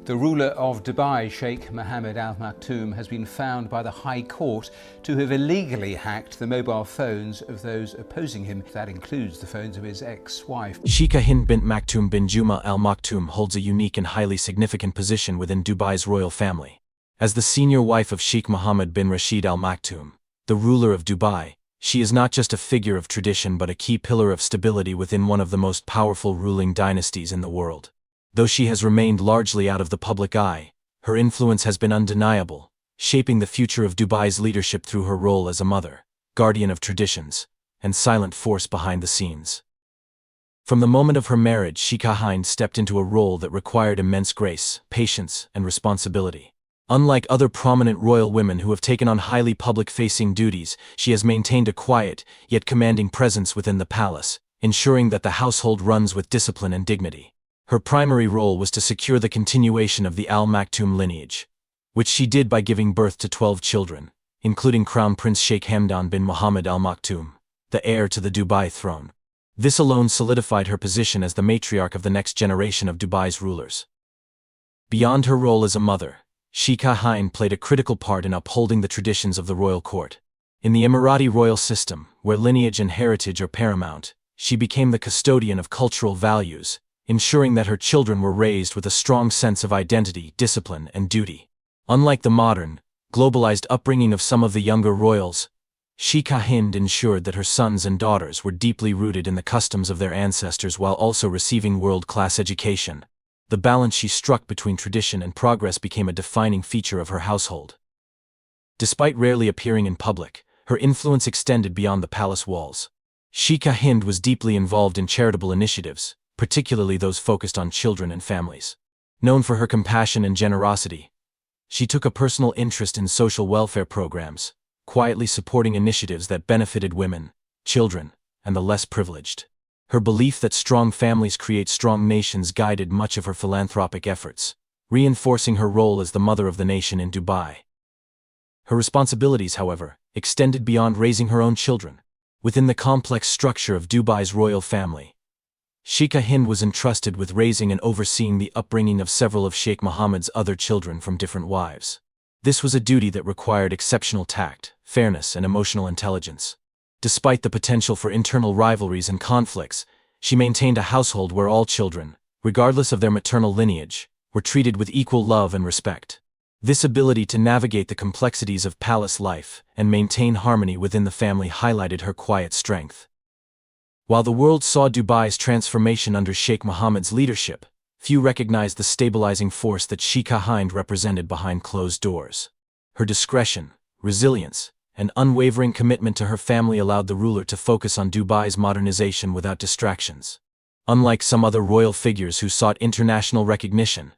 The ruler of Dubai, Sheikh Mohammed Al Maktoum, has been found by the High Court to have illegally hacked the mobile phones of those opposing him. That includes the phones of his ex-wife. Sheikha Hind bint Maktoum bin Juma Al Maktoum holds a unique and highly significant position within Dubai's royal family. As the senior wife of Sheikh Mohammed bin Rashid Al Maktoum, the ruler of Dubai, she is not just a figure of tradition but a key pillar of stability within one of the most powerful ruling dynasties in the world. Though she has remained largely out of the public eye, her influence has been undeniable, shaping the future of Dubai's leadership through her role as a mother, guardian of traditions, and silent force behind the scenes. From the moment of her marriage, Sheikha Hind stepped into a role that required immense grace, patience, and responsibility. Unlike other prominent royal women who have taken on highly public-facing duties, she has maintained a quiet, yet commanding presence within the palace, ensuring that the household runs with discipline and dignity. Her primary role was to secure the continuation of the Al Maktoum lineage, which she did by giving birth to 12 children, including Crown Prince Sheikh Hamdan bin Mohammed Al Maktoum, the heir to the Dubai throne. This alone solidified her position as the matriarch of the next generation of Dubai's rulers. Beyond her role as a mother, Sheikha Hind played a critical part in upholding the traditions of the royal court. In the Emirati royal system, where lineage and heritage are paramount, she became the custodian of cultural values, ensuring that her children were raised with a strong sense of identity, discipline, and duty. Unlike the modern, globalized upbringing of some of the younger royals, Sheikha Hind ensured that her sons and daughters were deeply rooted in the customs of their ancestors while also receiving world-class education. The balance she struck between tradition and progress became a defining feature of her household. Despite rarely appearing in public, her influence extended beyond the palace walls. Sheikha Hind was deeply involved in charitable initiatives, particularly those focused on children and families. Known for her compassion and generosity, she took a personal interest in social welfare programs, quietly supporting initiatives that benefited women, children, and the less privileged. Her belief that strong families create strong nations guided much of her philanthropic efforts, reinforcing her role as the mother of the nation in Dubai. Her responsibilities, however, extended beyond raising her own children. Within the complex structure of Dubai's royal family, Sheikha Hind was entrusted with raising and overseeing the upbringing of several of Sheikh Mohammed's other children from different wives. This was a duty that required exceptional tact, fairness, and emotional intelligence. Despite the potential for internal rivalries and conflicts, she maintained a household where all children, regardless of their maternal lineage, were treated with equal love and respect. This ability to navigate the complexities of palace life and maintain harmony within the family highlighted her quiet strength. While the world saw Dubai's transformation under Sheikh Mohammed's leadership, few recognized the stabilizing force that Sheikha Hind represented behind closed doors. Her discretion, resilience, and unwavering commitment to her family allowed the ruler to focus on Dubai's modernization without distractions. Unlike some other royal figures who sought international recognition,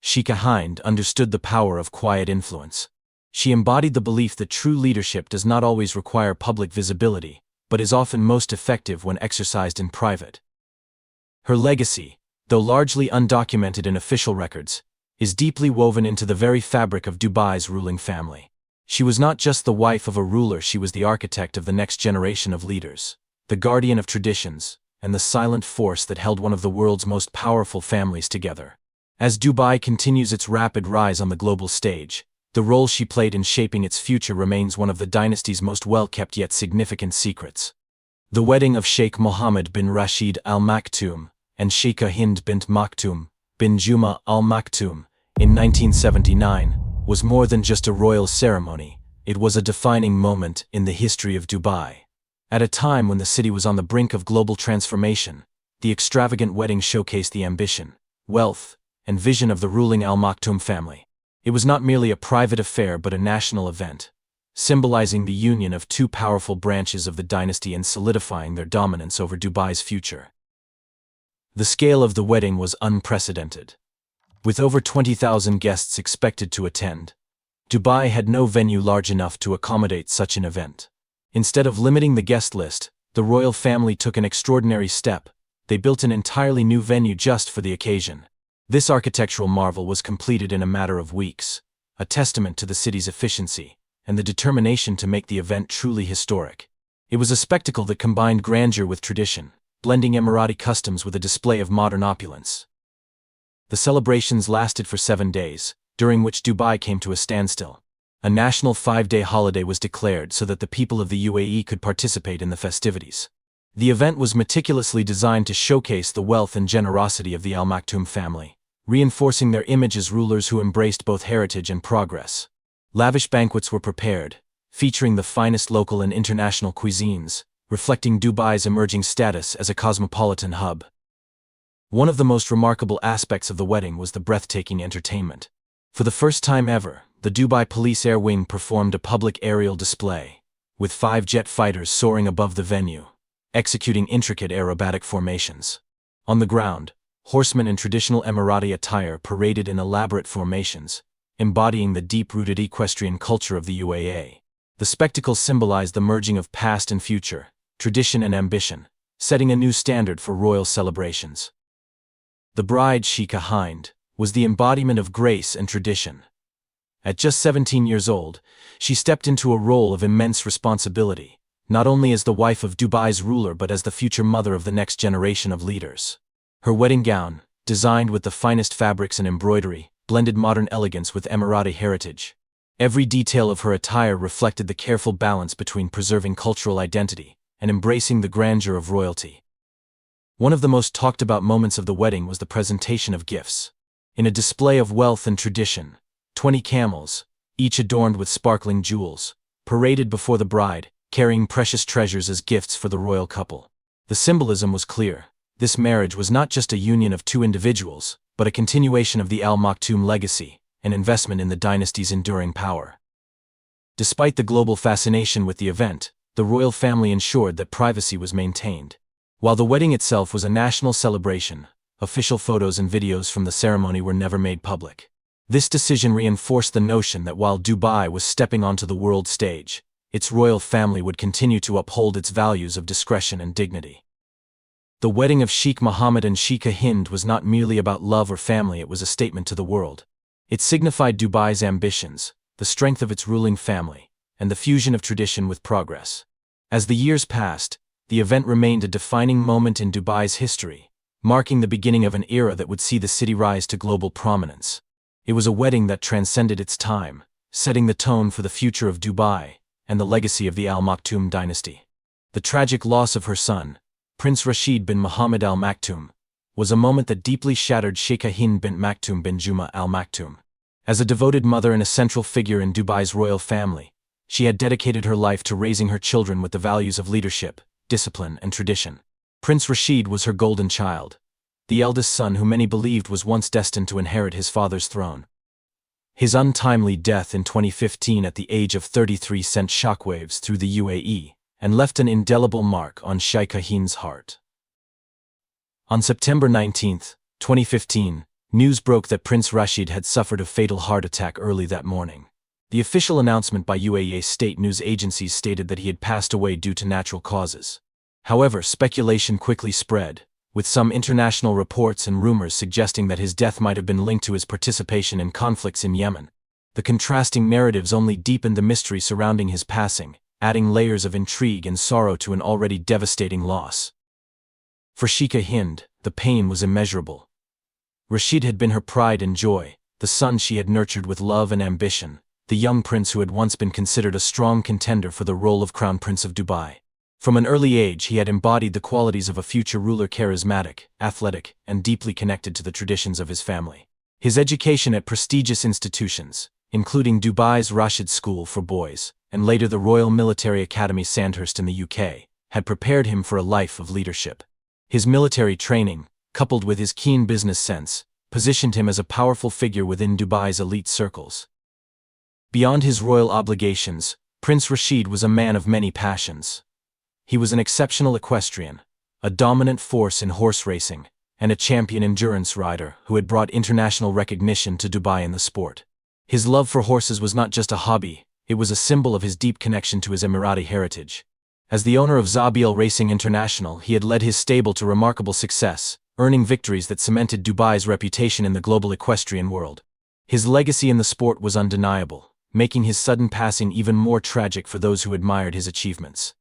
Sheikha Hind understood the power of quiet influence. She embodied the belief that true leadership does not always require public visibility, but is often most effective when exercised in private. Her legacy, though largely undocumented in official records, is deeply woven into the very fabric of Dubai's ruling family. She was not just the wife of a ruler, she was the architect of the next generation of leaders, the guardian of traditions, and the silent force that held one of the world's most powerful families together. As Dubai continues its rapid rise on the global stage, the role she played in shaping its future remains one of the dynasty's most well-kept yet significant secrets. The wedding of Sheikh Mohammed bin Rashid Al Maktoum and Sheikha Hind bint Maktoum bin Juma Al Maktoum in 1979 was more than just a royal ceremony, it was a defining moment in the history of Dubai. At a time when the city was on the brink of global transformation, the extravagant wedding showcased the ambition, wealth, and vision of the ruling Al Maktoum family. It was not merely a private affair but a national event, symbolizing the union of two powerful branches of the dynasty and solidifying their dominance over Dubai's future. The scale of the wedding was unprecedented. With over 20,000 guests expected to attend, Dubai had no venue large enough to accommodate such an event. Instead of limiting the guest list, the royal family took an extraordinary step. They built an entirely new venue just for the occasion. This architectural marvel was completed in a matter of weeks, a testament to the city's efficiency and the determination to make the event truly historic. It was a spectacle that combined grandeur with tradition, blending Emirati customs with a display of modern opulence. The celebrations lasted for 7 days, during which Dubai came to a standstill. A national 5-day holiday was declared so that the people of the UAE could participate in the festivities. The event was meticulously designed to showcase the wealth and generosity of the Al Maktoum family, reinforcing their image as rulers who embraced both heritage and progress. Lavish banquets were prepared, featuring the finest local and international cuisines, reflecting Dubai's emerging status as a cosmopolitan hub. One of the most remarkable aspects of the wedding was the breathtaking entertainment. For the first time ever, the Dubai Police Air Wing performed a public aerial display, with 5 jet fighters soaring above the venue, executing intricate aerobatic formations. On the ground, horsemen in traditional Emirati attire paraded in elaborate formations, embodying the deep-rooted equestrian culture of the UAE. The spectacle symbolized the merging of past and future, tradition and ambition, setting a new standard for royal celebrations. The bride, Sheikha Hind, was the embodiment of grace and tradition. At just 17 years old, she stepped into a role of immense responsibility, not only as the wife of Dubai's ruler but as the future mother of the next generation of leaders. Her wedding gown, designed with the finest fabrics and embroidery, blended modern elegance with Emirati heritage. Every detail of her attire reflected the careful balance between preserving cultural identity and embracing the grandeur of royalty. One of the most talked about moments of the wedding was the presentation of gifts. In a display of wealth and tradition, 20 camels, each adorned with sparkling jewels, paraded before the bride, carrying precious treasures as gifts for the royal couple. The symbolism was clear. This marriage was not just a union of 2 individuals, but a continuation of the Al Maktoum legacy, an investment in the dynasty's enduring power. Despite the global fascination with the event, the royal family ensured that privacy was maintained. While the wedding itself was a national celebration, official photos and videos from the ceremony were never made public. This decision reinforced the notion that while Dubai was stepping onto the world stage, its royal family would continue to uphold its values of discretion and dignity. The wedding of Sheikh Mohammed and Sheikha Hind was not merely about love or family, it was a statement to the world. It signified Dubai's ambitions, the strength of its ruling family, and the fusion of tradition with progress. As the years passed, the event remained a defining moment in Dubai's history, marking the beginning of an era that would see the city rise to global prominence. It was a wedding that transcended its time, setting the tone for the future of Dubai and the legacy of the Al Maktoum dynasty. The tragic loss of her son, Prince Rashid bin Mohammed Al Maktoum, was a moment that deeply shattered Sheikha Hind bint Maktoum bin Juma Al Maktoum. As a devoted mother and a central figure in Dubai's royal family, she had dedicated her life to raising her children with the values of leadership, discipline, and tradition. Prince Rashid was her golden child, the eldest son who many believed was once destined to inherit his father's throne. His untimely death in 2015 at the age of 33 sent shockwaves through the UAE and left an indelible mark on Sheikha Hind's heart. On September 19, 2015, news broke that Prince Rashid had suffered a fatal heart attack early that morning. The official announcement by UAE state news agencies stated that he had passed away due to natural causes. However, speculation quickly spread, with some international reports and rumors suggesting that his death might have been linked to his participation in conflicts in Yemen. The contrasting narratives only deepened the mystery surrounding his passing, adding layers of intrigue and sorrow to an already devastating loss. For Sheikha Hind, the pain was immeasurable. Rashid had been her pride and joy, the son she had nurtured with love and ambition, the young prince who had once been considered a strong contender for the role of Crown Prince of Dubai. From an early age he had embodied the qualities of a future ruler, charismatic, athletic, and deeply connected to the traditions of his family. His education at prestigious institutions, including Dubai's Rashid School for Boys, and later the Royal Military Academy Sandhurst in the UK, had prepared him for a life of leadership. His military training, coupled with his keen business sense, positioned him as a powerful figure within Dubai's elite circles. Beyond his royal obligations, Prince Rashid was a man of many passions. He was an exceptional equestrian, a dominant force in horse racing, and a champion endurance rider who had brought international recognition to Dubai in the sport. His love for horses was not just a hobby, it was a symbol of his deep connection to his Emirati heritage. As the owner of Zabil Racing International, he had led his stable to remarkable success, earning victories that cemented Dubai's reputation in the global equestrian world. His legacy in the sport was undeniable, making his sudden passing even more tragic for those who admired his achievements.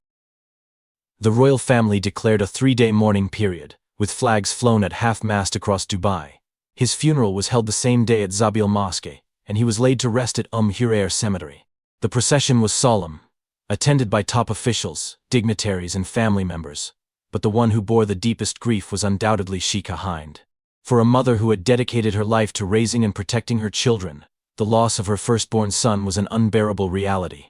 The royal family declared a 3-day mourning period, with flags flown at half-mast across Dubai, His funeral was held the same day at Zabil Mosque, and he was laid to rest at Hurair Cemetery. The procession was solemn, attended by top officials, dignitaries and family members, but the one who bore the deepest grief was undoubtedly Sheikha Hind. For a mother who had dedicated her life to raising and protecting her children, the loss of her firstborn son was an unbearable reality.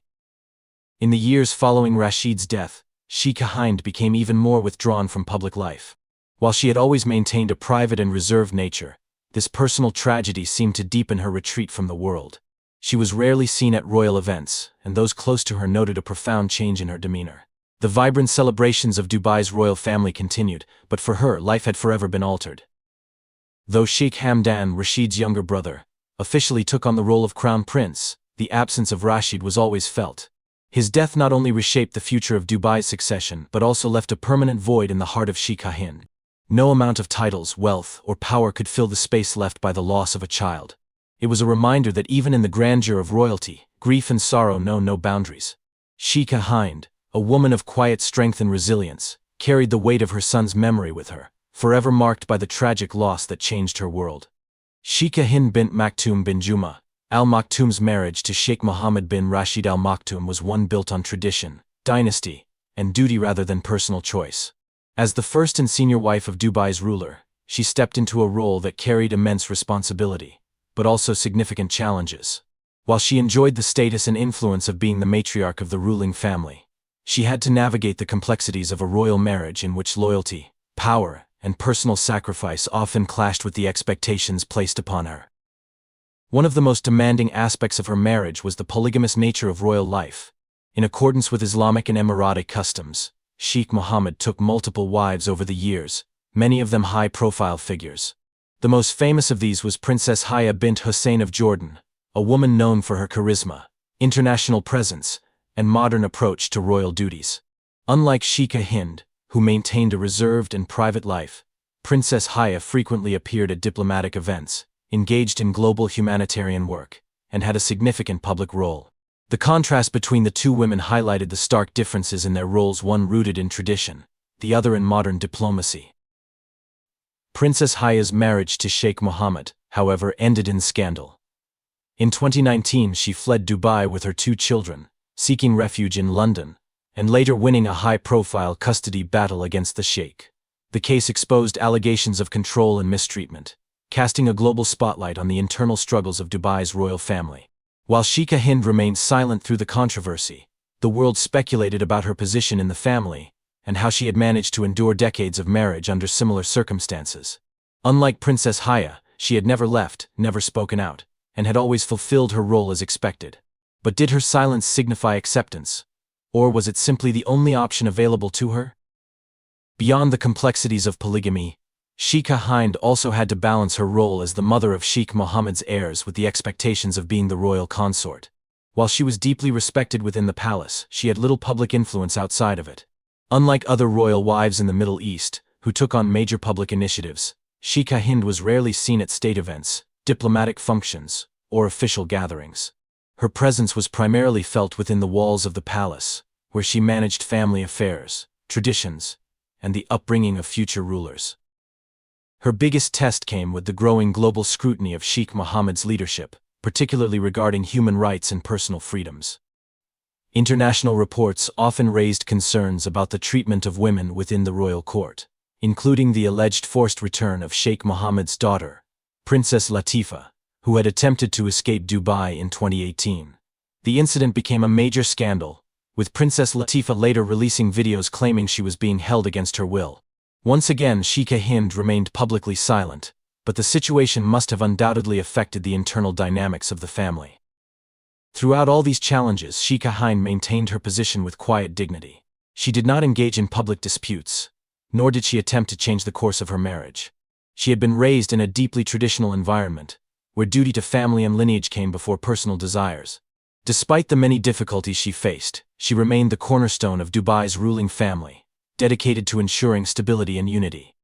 In the years following Rashid's death, Sheikha Hind became even more withdrawn from public life. While she had always maintained a private and reserved nature, this personal tragedy seemed to deepen her retreat from the world. She was rarely seen at royal events, and those close to her noted a profound change in her demeanor. The vibrant celebrations of Dubai's royal family continued, but for her, life had forever been altered. Though Sheikh Hamdan, Rashid's younger brother, officially took on the role of crown prince, the absence of Rashid was always felt. His death not only reshaped the future of Dubai's succession but also left a permanent void in the heart of Sheikha Hind. No amount of titles, wealth, or power could fill the space left by the loss of a child. It was a reminder that even in the grandeur of royalty, grief and sorrow know no boundaries. Sheikha Hind, a woman of quiet strength and resilience, carried the weight of her son's memory with her, forever marked by the tragic loss that changed her world. Sheikha Hind bint Maktoum bin Juma, Al Maktoum's marriage to Sheikh Mohammed bin Rashid Al Maktoum was one built on tradition, dynasty, and duty rather than personal choice. As the first and senior wife of Dubai's ruler, she stepped into a role that carried immense responsibility, but also significant challenges. While she enjoyed the status and influence of being the matriarch of the ruling family, she had to navigate the complexities of a royal marriage in which loyalty, power, and personal sacrifice often clashed with the expectations placed upon her. One of the most demanding aspects of her marriage was the polygamous nature of royal life. In accordance with Islamic and Emiratic customs, Sheikh Mohammed took multiple wives over the years, many of them high-profile figures. The most famous of these was Princess Hiya bint Hussein of Jordan, a woman known for her charisma, international presence, and modern approach to royal duties. Unlike Sheikha Hind, who maintained a reserved and private life, Princess Hiya frequently appeared at diplomatic events, engaged in global humanitarian work, and had a significant public role. The contrast between the two women highlighted the stark differences in their roles, one rooted in tradition, the other in modern diplomacy. Princess Hiya's marriage to Sheikh Mohammed, however, ended in scandal. In 2019, she fled Dubai with her 2 children, seeking refuge in London, and later winning a high-profile custody battle against the Sheikh. The case exposed allegations of control and mistreatment, casting a global spotlight on the internal struggles of Dubai's royal family. While Sheikha Hind remained silent through the controversy, the world speculated about her position in the family and how she had managed to endure decades of marriage under similar circumstances. Unlike Princess Hiya, she had never left, never spoken out, and had always fulfilled her role as expected. But did her silence signify acceptance? Or was it simply the only option available to her? Beyond the complexities of polygamy, Sheikha Hind also had to balance her role as the mother of Sheikh Mohammed's heirs with the expectations of being the royal consort. While she was deeply respected within the palace, she had little public influence outside of it. Unlike other royal wives in the Middle East, who took on major public initiatives, Sheikha Hind was rarely seen at state events, diplomatic functions, or official gatherings. Her presence was primarily felt within the walls of the palace, where she managed family affairs, traditions, and the upbringing of future rulers. Her biggest test came with the growing global scrutiny of Sheikh Mohammed's leadership, particularly regarding human rights and personal freedoms. International reports often raised concerns about the treatment of women within the royal court, including the alleged forced return of Sheikh Mohammed's daughter, Princess Latifa, who had attempted to escape Dubai in 2018. The incident became a major scandal, with Princess Latifa later releasing videos claiming she was being held against her will. Once again, Sheikha Hind remained publicly silent, but the situation must have undoubtedly affected the internal dynamics of the family. Throughout all these challenges, Sheikha Hind maintained her position with quiet dignity. She did not engage in public disputes, nor did she attempt to change the course of her marriage. She had been raised in a deeply traditional environment, where duty to family and lineage came before personal desires. Despite the many difficulties she faced, she remained the cornerstone of Dubai's ruling family, dedicated to ensuring stability and unity.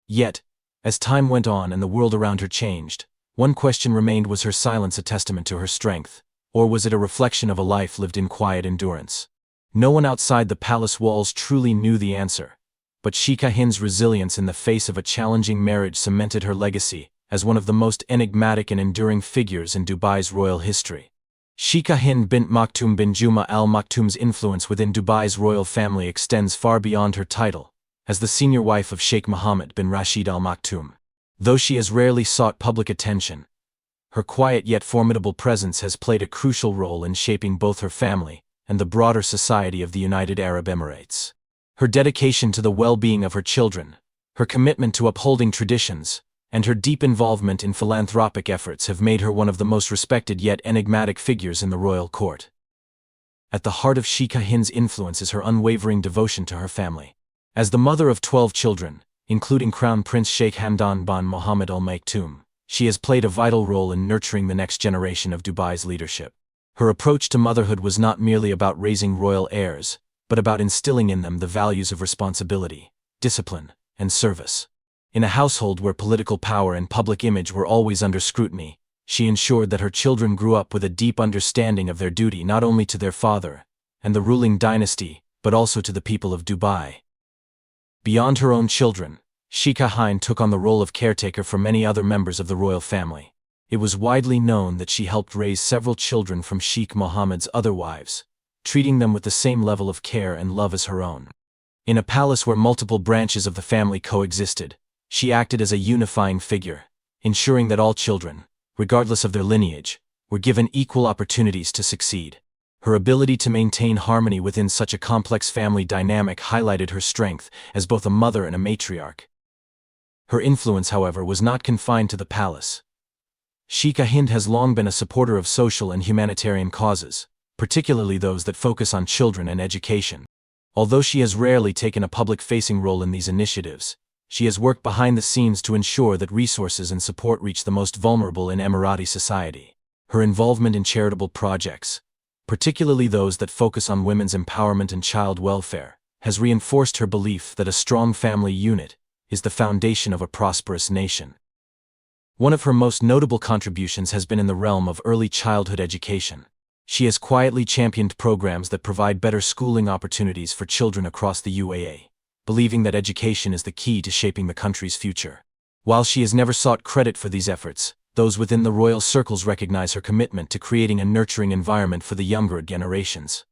Yet, as time went on and the world around her changed, one question remained: was her silence a testament to her strength, or was it a reflection of a life lived in quiet endurance? No one outside the palace walls truly knew the answer, but Sheikha Hind's resilience in the face of a challenging marriage cemented her legacy as one of the most enigmatic and enduring figures in Dubai's royal history. Sheikha Hind bint Maktoum bin Juma Al Maktoum's influence within Dubai's royal family extends far beyond her title, as the senior wife of Sheikh Mohammed bin Rashid Al Maktoum. Though she has rarely sought public attention, her quiet yet formidable presence has played a crucial role in shaping both her family and the broader society of the United Arab Emirates. Her dedication to the well-being of her children, her commitment to upholding traditions, and her deep involvement in philanthropic efforts have made her one of the most respected yet enigmatic figures in the royal court. At the heart of Sheikha Hind's influence is her unwavering devotion to her family. As the mother of 12 children, including Crown Prince Sheikh Hamdan bin Mohammed Al Maktoum, she has played a vital role in nurturing the next generation of Dubai's leadership. Her approach to motherhood was not merely about raising royal heirs, but about instilling in them the values of responsibility, discipline, and service. In a household where political power and public image were always under scrutiny, she ensured that her children grew up with a deep understanding of their duty not only to their father and the ruling dynasty, but also to the people of Dubai. Beyond her own children, Sheikha Hind took on the role of caretaker for many other members of the royal family. It was widely known that she helped raise several children from Sheikh Mohammed's other wives, treating them with the same level of care and love as her own. In a palace where multiple branches of the family coexisted, she acted as a unifying figure, ensuring that all children, regardless of their lineage, were given equal opportunities to succeed. Her ability to maintain harmony within such a complex family dynamic highlighted her strength as both a mother and a matriarch. Her influence, however, was not confined to the palace. Sheikha Hind has long been a supporter of social and humanitarian causes, particularly those that focus on children and education. Although she has rarely taken a public-facing role in these initiatives, she has worked behind the scenes to ensure that resources and support reach the most vulnerable in Emirati society. Her involvement in charitable projects, particularly those that focus on women's empowerment and child welfare, has reinforced her belief that a strong family unit is the foundation of a prosperous nation. One of her most notable contributions has been in the realm of early childhood education. She has quietly championed programs that provide better schooling opportunities for children across the UAE, believing that education is the key to shaping the country's future. While she has never sought credit for these efforts, those within the royal circles recognize her commitment to creating a nurturing environment for the younger generations.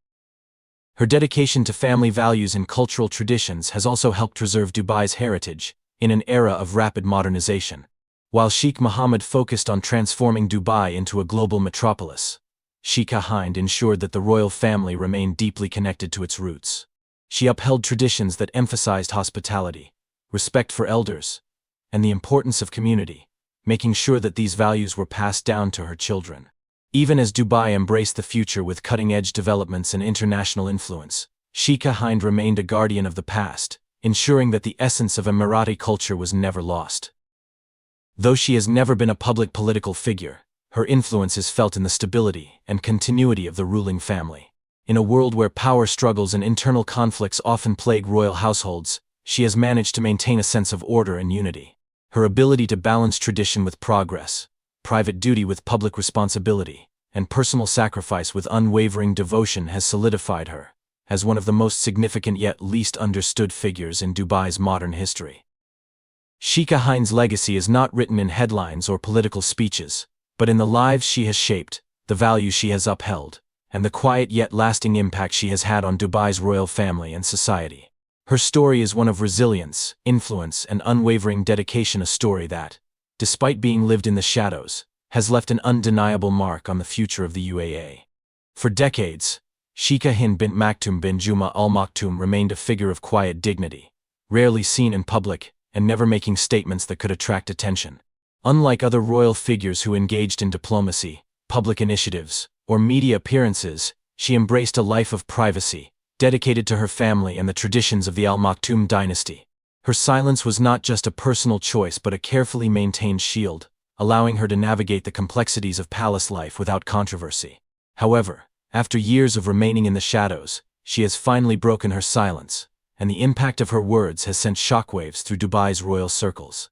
Her dedication to family values and cultural traditions has also helped preserve Dubai's heritage in an era of rapid modernization. While Sheikh Mohammed focused on transforming Dubai into a global metropolis, Sheikha Hind ensured that the royal family remained deeply connected to its roots. She upheld traditions that emphasized hospitality, respect for elders, and the importance of community, making sure that these values were passed down to her children. Even as Dubai embraced the future with cutting-edge developments and international influence, Sheikha Hind remained a guardian of the past, ensuring that the essence of Emirati culture was never lost. Though she has never been a public political figure, her influence is felt in the stability and continuity of the ruling family. In a world where power struggles and internal conflicts often plague royal households, she has managed to maintain a sense of order and unity. Her ability to balance tradition with progress, private duty with public responsibility, and personal sacrifice with unwavering devotion has solidified her as one of the most significant yet least understood figures in Dubai's modern history. Sheikha Hind's legacy is not written in headlines or political speeches, but in the lives she has shaped, the values she has upheld, and the quiet yet lasting impact she has had on Dubai's royal family and society. Her story is one of resilience, influence, and unwavering dedication, a story that, despite being lived in the shadows, has left an undeniable mark on the future of the UAE. For decades, Sheikha Hind bint Maktoum bin Juma Al Maktoum remained a figure of quiet dignity, rarely seen in public and never making statements that could attract attention. Unlike other royal figures who engaged in diplomacy, public initiatives, or media appearances, she embraced a life of privacy, dedicated to her family and the traditions of the Al Maktoum dynasty. Her silence was not just a personal choice but a carefully maintained shield, allowing her to navigate the complexities of palace life without controversy. However, after years of remaining in the shadows, she has finally broken her silence, and the impact of her words has sent shockwaves through Dubai's royal circles.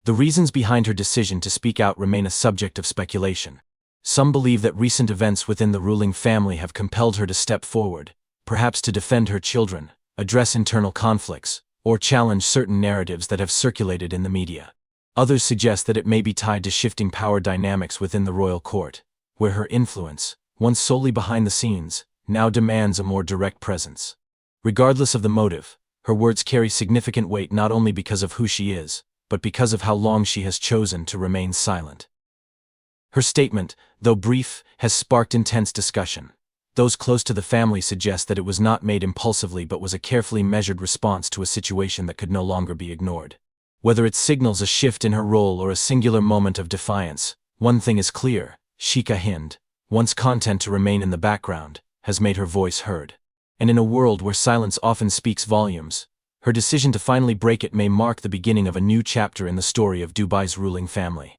The reasons behind her decision to speak out remain a subject of speculation. Some believe that recent events within the ruling family have compelled her to step forward, perhaps to defend her children, address internal conflicts, or challenge certain narratives that have circulated in the media. Others suggest that it may be tied to shifting power dynamics within the royal court, where her influence, once solely behind the scenes, now demands a more direct presence. Regardless of the motive, her words carry significant weight not only because of who she is, but because of how long she has chosen to remain silent. Her statement, though brief, has sparked intense discussion. Those close to the family suggest that it was not made impulsively but was a carefully measured response to a situation that could no longer be ignored. Whether it signals a shift in her role or a singular moment of defiance, one thing is clear: Sheikha Hind, once content to remain in the background, has made her voice heard. And in a world where silence often speaks volumes, her decision to finally break it may mark the beginning of a new chapter in the story of Dubai's ruling family.